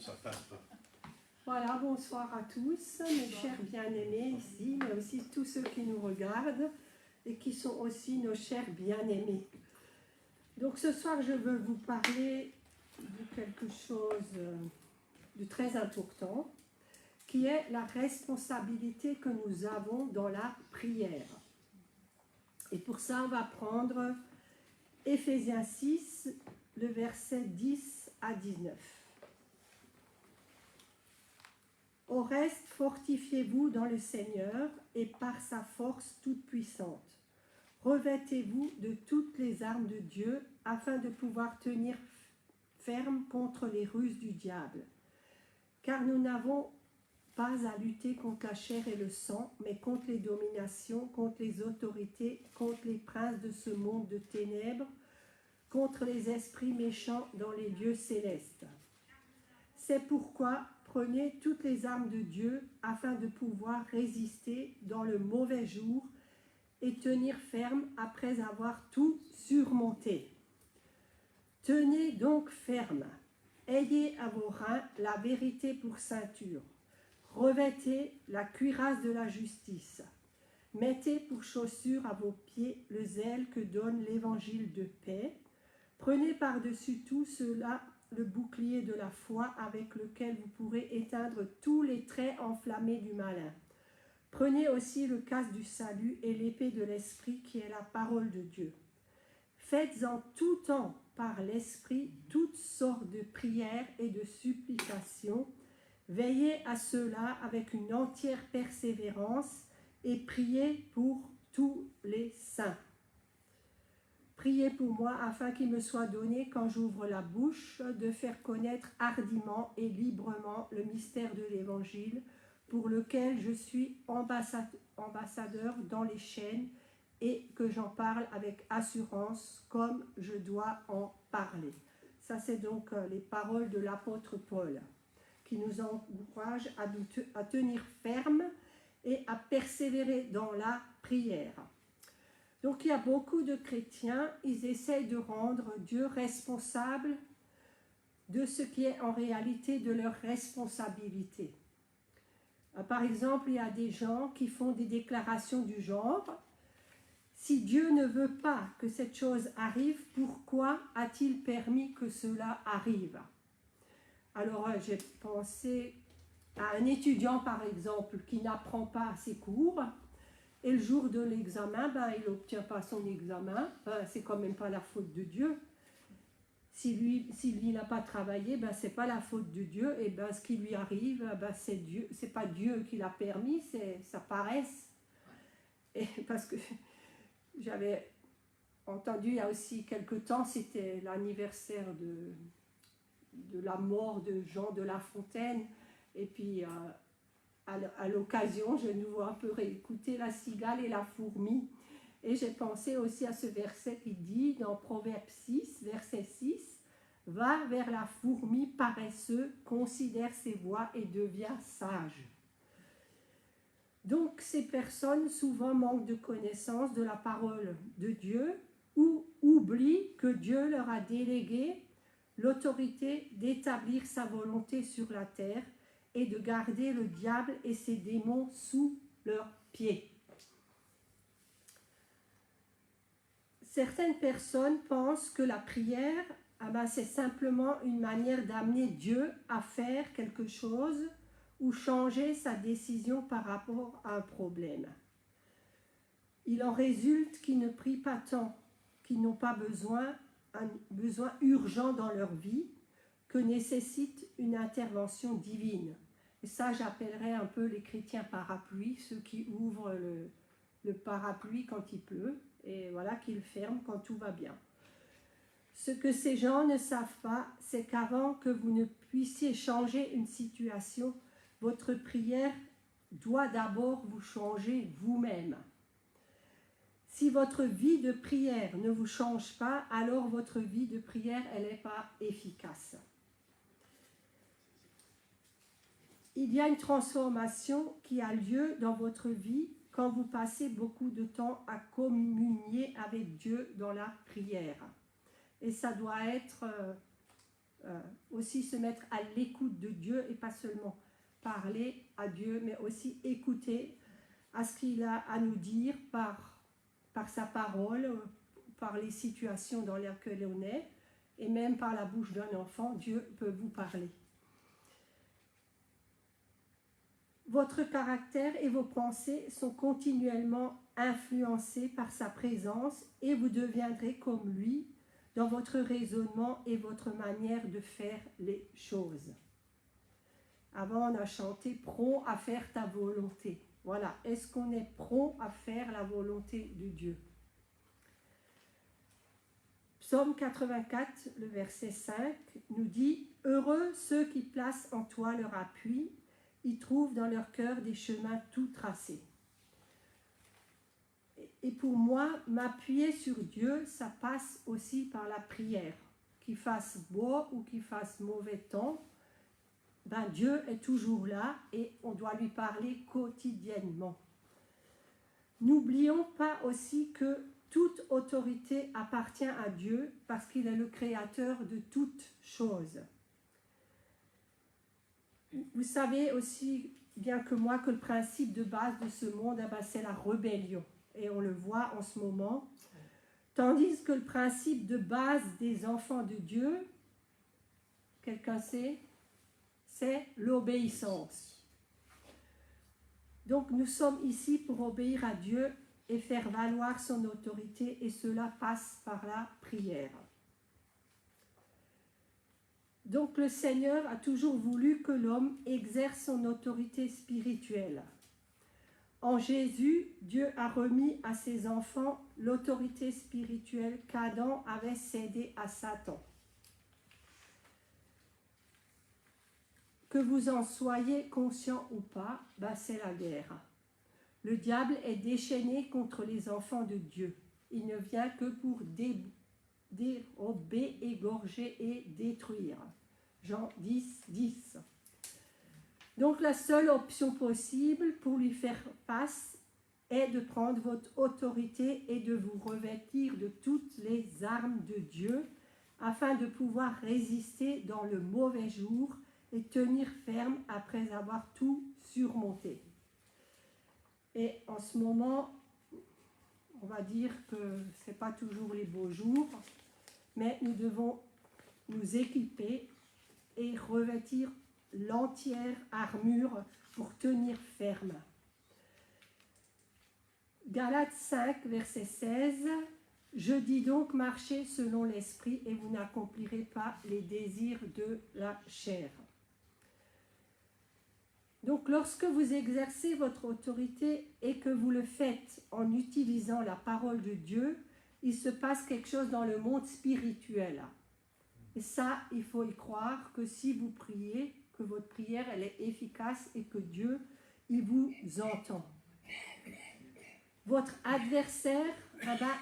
ça passe pas. Voilà, bonsoir à tous, mes chers bien-aimés ici, mais aussi tous ceux qui nous regardent et qui sont aussi nos chers bien-aimés. Donc ce soir, je veux vous parler de quelque chose de très important, qui est la responsabilité que nous avons dans la prière. Et pour ça, on va prendre Éphésiens 6, le verset 10 à 19. Au reste, fortifiez-vous dans le Seigneur et par sa force toute puissante. Revêtez-vous de toutes les armes de Dieu afin de pouvoir tenir ferme contre les ruses du diable. Car nous n'avons pas à lutter contre la chair et le sang, mais contre les dominations, contre les autorités, contre les princes de ce monde de ténèbres, contre les esprits méchants dans les lieux célestes. C'est pourquoi prenez toutes les armes de Dieu afin de pouvoir résister dans le mauvais jour et tenir ferme après avoir tout surmonté. Tenez donc ferme, ayez à vos reins la vérité pour ceinture, revêtez la cuirasse de la justice, mettez pour chaussure à vos pieds le zèle que donne l'évangile de paix, prenez par-dessus tout cela le bouclier de la foi avec lequel vous pourrez éteindre tous les traits enflammés du malin. Prenez aussi le casque du salut et l'épée de l'esprit qui est la parole de Dieu. Faites en tout temps par l'esprit toutes sortes de prières et de supplications. Veillez à cela avec une entière persévérance et priez pour tous les saints. Priez pour moi afin qu'il me soit donné, quand j'ouvre la bouche, de faire connaître hardiment et librement le mystère de l'Évangile, pour lequel je suis ambassadeur dans les chaînes et que j'en parle avec assurance comme je dois en parler. Ça, c'est donc les paroles de l'apôtre Paul qui nous encouragent à tenir ferme et à persévérer dans la prière. Donc il y a beaucoup de chrétiens, ils essayent de rendre Dieu responsable de ce qui est en réalité de leur responsabilité. Par exemple, il y a des gens qui font des déclarations du genre « Si Dieu ne veut pas que cette chose arrive, pourquoi a-t-il permis que cela arrive ?» Alors j'ai pensé à un étudiant par exemple qui n'apprend pas ses cours. Et le jour de l'examen, il n'obtient pas son examen. C'est quand même pas la faute de Dieu. Si lui n'a pas travaillé, ce n'est pas la faute de Dieu. Et ce qui lui arrive, c'est Dieu. C'est pas Dieu qui l'a permis, c'est sa paresse. Et parce que j'avais entendu il y a aussi quelque temps, c'était l'anniversaire de la mort de Jean de La Fontaine. Et puis à l'occasion, je nous vois un peu réécouter la cigale et la fourmi. Et j'ai pensé aussi à ce verset qui dit dans Proverbe 6, verset 6, « Va vers la fourmi paresseux, considère ses voies et devient sage. » Donc ces personnes souvent manquent de connaissance de la parole de Dieu ou oublient que Dieu leur a délégué l'autorité d'établir sa volonté sur la terre et de garder le diable et ses démons sous leurs pieds. Certaines personnes pensent que la prière, c'est simplement une manière d'amener Dieu à faire quelque chose ou changer sa décision par rapport à un problème. Il en résulte qu'ils ne prient pas tant, qu'ils n'ont pas un besoin urgent dans leur vie, que nécessite une intervention divine. Et ça, j'appellerais un peu les chrétiens parapluies, ceux qui ouvrent le parapluie quand il pleut, et voilà, qui le ferment quand tout va bien. Ce que ces gens ne savent pas, c'est qu'avant que vous ne puissiez changer une situation, votre prière doit d'abord vous changer vous-même. Si votre vie de prière ne vous change pas, alors votre vie de prière, elle n'est pas efficace. Il y a une transformation qui a lieu dans votre vie quand vous passez beaucoup de temps à communier avec Dieu dans la prière. Et ça doit être aussi se mettre à l'écoute de Dieu et pas seulement parler à Dieu, mais aussi écouter à ce qu'il a à nous dire par sa parole, par les situations dans lesquelles on est, et même par la bouche d'un enfant, Dieu peut vous parler. Votre caractère et vos pensées sont continuellement influencés par sa présence et vous deviendrez comme lui dans votre raisonnement et votre manière de faire les choses. Avant, on a chanté « Prompt à faire ta volonté ». Voilà, est-ce qu'on est prompt à faire la volonté de Dieu? Psaume 84, le verset 5, nous dit « Heureux ceux qui placent en toi leur appui, ils trouvent dans leur cœur des chemins tout tracés. » Et pour moi, m'appuyer sur Dieu, ça passe aussi par la prière. Qu'il fasse beau ou qu'il fasse mauvais temps, ben Dieu est toujours là et on doit lui parler quotidiennement. N'oublions pas aussi que toute autorité appartient à Dieu parce qu'il est le créateur de toutes choses. Vous savez aussi bien que moi que le principe de base de ce monde, eh ben, c'est la rébellion. Et on le voit en ce moment. Tandis que le principe de base des enfants de Dieu, quelqu'un sait, c'est l'obéissance. Donc nous sommes ici pour obéir à Dieu et faire valoir son autorité, et cela passe par la prière. Donc le Seigneur a toujours voulu que l'homme exerce son autorité spirituelle. En Jésus, Dieu a remis à ses enfants l'autorité spirituelle qu'Adam avait cédée à Satan. Que vous en soyez conscient ou pas, ben c'est la guerre. Le diable est déchaîné contre les enfants de Dieu. Il ne vient que pour dérober, égorger et détruire. Jean 10, 10. Donc la seule option possible pour lui faire face est de prendre votre autorité et de vous revêtir de toutes les armes de Dieu afin de pouvoir résister dans le mauvais jour et tenir ferme après avoir tout surmonté. Et en ce moment, on va dire que ce n'est pas toujours les beaux jours, mais nous devons nous équiper et revêtir l'entière armure pour tenir ferme. Galates 5, verset 16, « Je dis donc, marchez selon l'esprit et vous n'accomplirez pas les désirs de la chair. » Donc, lorsque vous exercez votre autorité et que vous le faites en utilisant la parole de Dieu, il se passe quelque chose dans le monde spirituel. Et ça, il faut y croire que si vous priez, que votre prière, elle est efficace et que Dieu, il vous entend. Votre adversaire,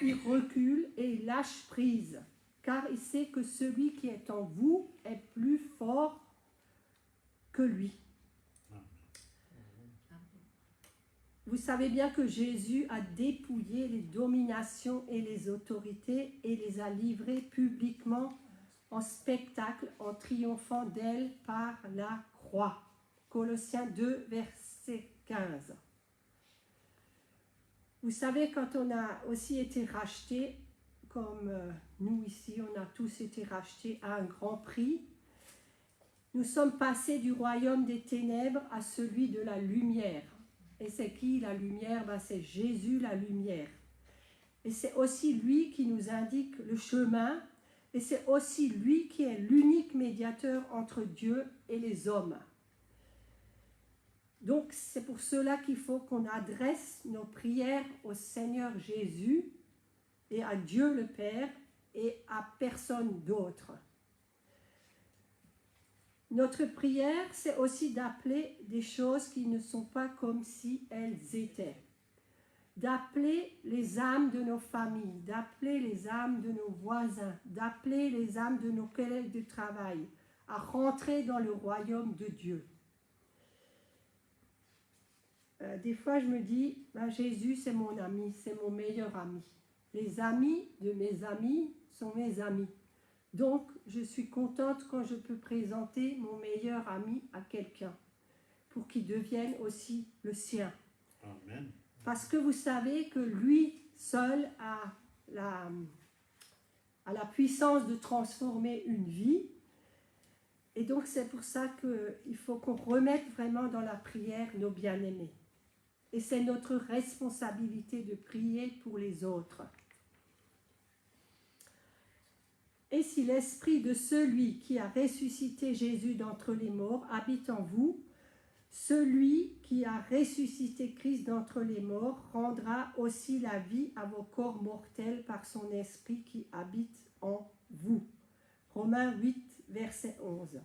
il recule et il lâche prise, car il sait que celui qui est en vous est plus fort que lui. Vous savez bien que Jésus a dépouillé les dominations et les autorités et les a livrées publiquement en spectacle en triomphant d'elles par la croix. Colossiens 2, verset 15. Vous savez, quand on a aussi été rachetés, comme nous ici, on a tous été rachetés à un grand prix, nous sommes passés du royaume des ténèbres à celui de la lumière. Et c'est qui la lumière? C'est Jésus la lumière. Et c'est aussi lui qui nous indique le chemin, et c'est aussi lui qui est l'unique médiateur entre Dieu et les hommes. Donc c'est pour cela qu'il faut qu'on adresse nos prières au Seigneur Jésus et à Dieu le Père et à personne d'autre. Notre prière, c'est aussi d'appeler des choses qui ne sont pas comme si elles étaient. D'appeler les âmes de nos familles, d'appeler les âmes de nos voisins, d'appeler les âmes de nos collègues de travail à rentrer dans le royaume de Dieu. Des fois, je me dis, Jésus, c'est mon ami, c'est mon meilleur ami. Les amis de mes amis sont mes amis. Donc, je suis contente quand je peux présenter mon meilleur ami à quelqu'un, pour qu'il devienne aussi le sien. Amen. Parce que vous savez que lui seul a la puissance de transformer une vie. Et donc, c'est pour ça qu'il faut qu'on remette vraiment dans la prière nos bien-aimés. Et c'est notre responsabilité de prier pour les autres. Et si l'esprit de celui qui a ressuscité Jésus d'entre les morts habite en vous, celui qui a ressuscité Christ d'entre les morts rendra aussi la vie à vos corps mortels par son esprit qui habite en vous. Romains 8, verset 11.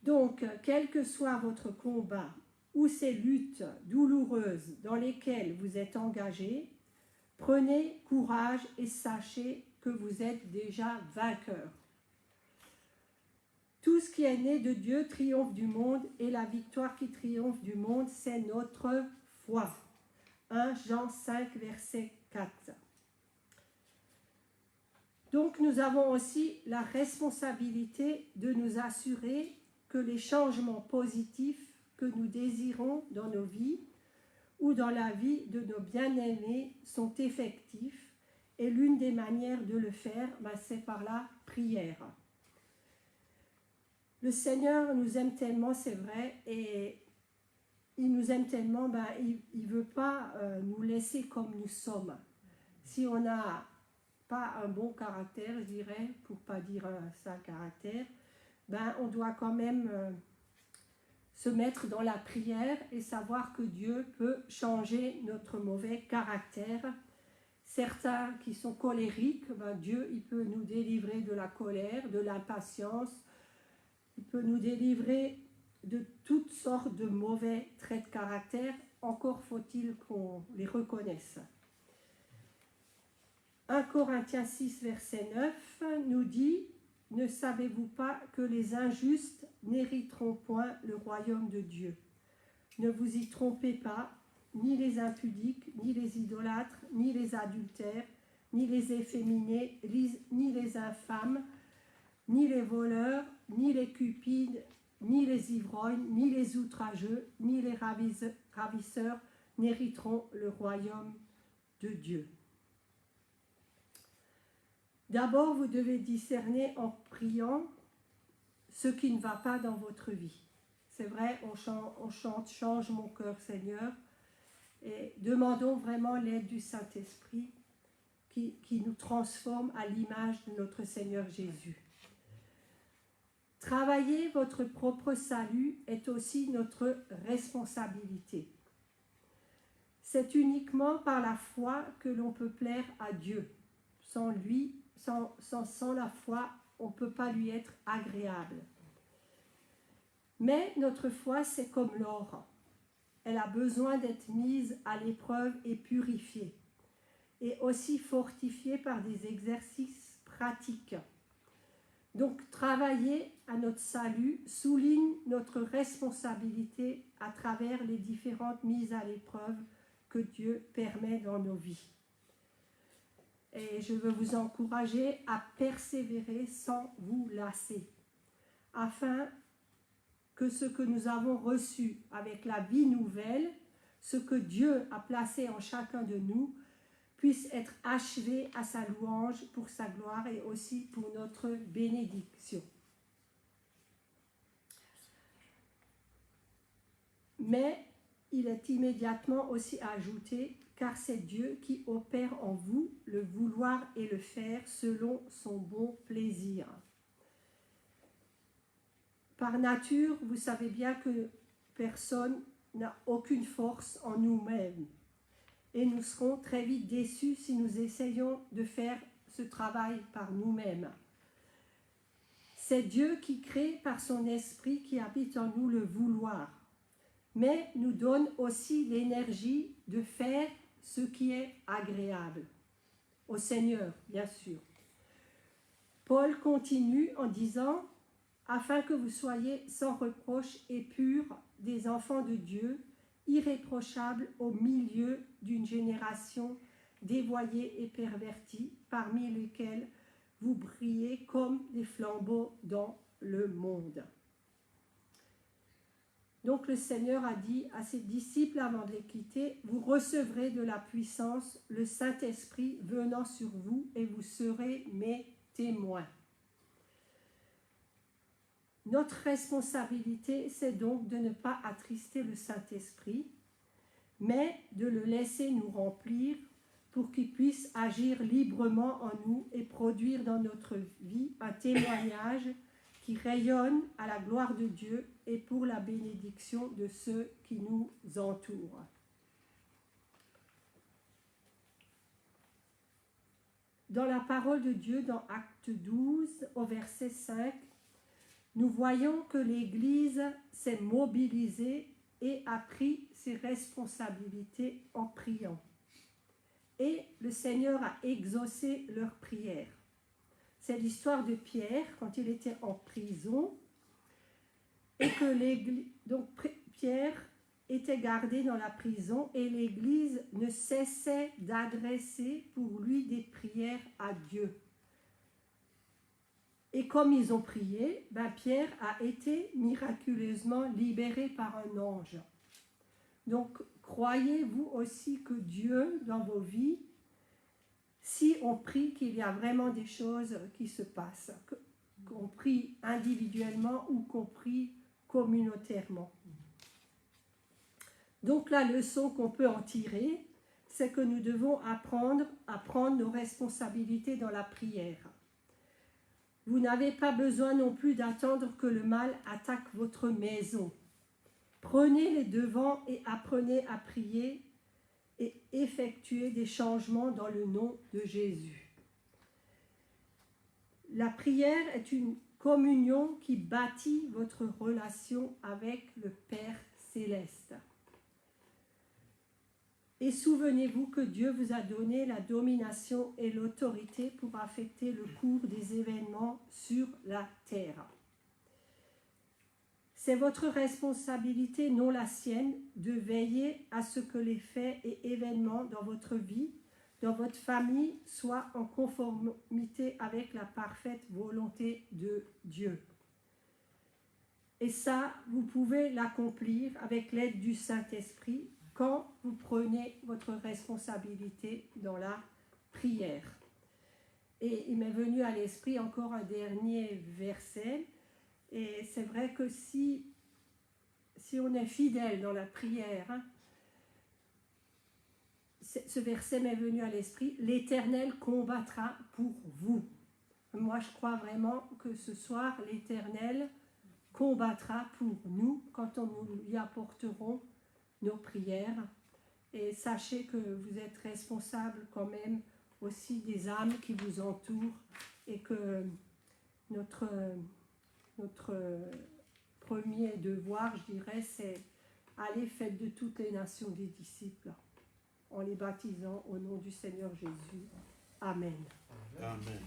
Donc, quel que soit votre combat ou ces luttes douloureuses dans lesquelles vous êtes engagés, prenez courage et sachez que vous êtes déjà vainqueurs. Tout ce qui est né de Dieu triomphe du monde et la victoire qui triomphe du monde, c'est notre foi. 1 Jean 5, verset 4. Donc nous avons aussi la responsabilité de nous assurer que les changements positifs que nous désirons dans nos vies ou dans la vie de nos bien-aimés sont effectifs. Et l'une des manières de le faire, c'est par la prière. Le Seigneur nous aime tellement, c'est vrai, et il nous aime tellement, il ne veut pas nous laisser comme nous sommes. Si on n'a pas un bon caractère, je dirais, pour ne pas dire un sale caractère, on doit quand même se mettre dans la prière et savoir que Dieu peut changer notre mauvais caractère. Certains qui sont colériques, Dieu il peut nous délivrer de la colère, de l'impatience, il peut nous délivrer de toutes sortes de mauvais traits de caractère, encore faut-il qu'on les reconnaisse. 1 Corinthiens 6, verset 9 nous dit « Ne savez-vous pas que les injustes n'hériteront point le royaume de Dieu? Ne vous y trompez pas, ni les impudiques, ni les idolâtres, ni les adultères, ni les efféminés, ni les infâmes, ni les voleurs, ni les cupides, ni les ivrognes, ni les outrageux, ni les ravisseurs n'hériteront le royaume de Dieu. » D'abord, vous devez discerner en priant ce qui ne va pas dans votre vie. C'est vrai, on chante « Change mon cœur, Seigneur », et demandons vraiment l'aide du Saint-Esprit qui nous transforme à l'image de notre Seigneur Jésus. Travailler votre propre salut est aussi notre responsabilité. C'est uniquement par la foi que l'on peut plaire à Dieu. Sans lui, sans la foi, on ne peut pas lui être agréable. Mais notre foi, c'est comme l'or. Elle a besoin d'être mise à l'épreuve et purifiée, et aussi fortifiée par des exercices pratiques. Donc, travailler à notre salut souligne notre responsabilité à travers les différentes mises à l'épreuve que Dieu permet dans nos vies. Et je veux vous encourager à persévérer sans vous lasser, afin que ce que nous avons reçu avec la vie nouvelle, ce que Dieu a placé en chacun de nous, puisse être achevé à sa louange pour sa gloire et aussi pour notre bénédiction. Mais il est immédiatement aussi ajouté, car c'est Dieu qui opère en vous le vouloir et le faire selon son bon plaisir. Par nature, vous savez bien que personne n'a aucune force en nous-mêmes. Et nous serons très vite déçus si nous essayons de faire ce travail par nous-mêmes. C'est Dieu qui crée par son esprit qui habite en nous le vouloir, mais nous donne aussi l'énergie de faire ce qui est agréable au Seigneur, bien sûr. Paul continue en disant « Afin que vous soyez sans reproche et purs des enfants de Dieu, irréprochables au milieu d'une génération dévoyée et pervertie, parmi lesquelles vous brillez comme des flambeaux dans le monde. Donc le Seigneur a dit à ses disciples avant de les quitter, vous recevrez de la puissance, le Saint-Esprit venant sur vous et vous serez mes témoins. Notre responsabilité, c'est donc de ne pas attrister le Saint-Esprit, mais de le laisser nous remplir pour qu'il puisse agir librement en nous et produire dans notre vie un témoignage qui rayonne à la gloire de Dieu et pour la bénédiction de ceux qui nous entourent. Dans la parole de Dieu, dans Acte 12, au verset 5, nous voyons que l'Église s'est mobilisée et a pris ses responsabilités en priant. Et le Seigneur a exaucé leurs prières. C'est l'histoire de Pierre quand il était en prison et que Pierre était gardé dans la prison et l'Église ne cessait d'adresser pour lui des prières à Dieu. Et comme ils ont prié, Pierre a été miraculeusement libéré par un ange. Donc, croyez-vous aussi que Dieu, dans vos vies, si on prie qu'il y a vraiment des choses qui se passent, qu'on prie individuellement ou qu'on prie communautairement. Donc la leçon qu'on peut en tirer, c'est que nous devons apprendre à prendre nos responsabilités dans la prière. Vous n'avez pas besoin non plus d'attendre que le mal attaque votre maison. Prenez les devants et apprenez à prier et effectuer des changements dans le nom de Jésus. La prière est une communion qui bâtit votre relation avec le Père céleste. Et souvenez-vous que Dieu vous a donné la domination et l'autorité pour affecter le cours des événements sur la terre. C'est votre responsabilité, non la sienne, de veiller à ce que les faits et événements dans votre vie, dans votre famille, soient en conformité avec la parfaite volonté de Dieu. Et ça, vous pouvez l'accomplir avec l'aide du Saint-Esprit quand vous prenez votre responsabilité dans la prière. Et il m'est venu à l'esprit encore un dernier verset. Et c'est vrai que si on est fidèle dans la prière, ce verset m'est venu à l'esprit, l'Éternel combattra pour vous. Moi, je crois vraiment que ce soir, l'Éternel combattra pour nous quand nous lui apporterons nos prières. Et sachez que vous êtes responsable quand même aussi des âmes qui vous entourent et que notre premier devoir, je dirais, c'est aller faire de toutes les nations des disciples en les baptisant au nom du Seigneur Jésus. Amen. Amen.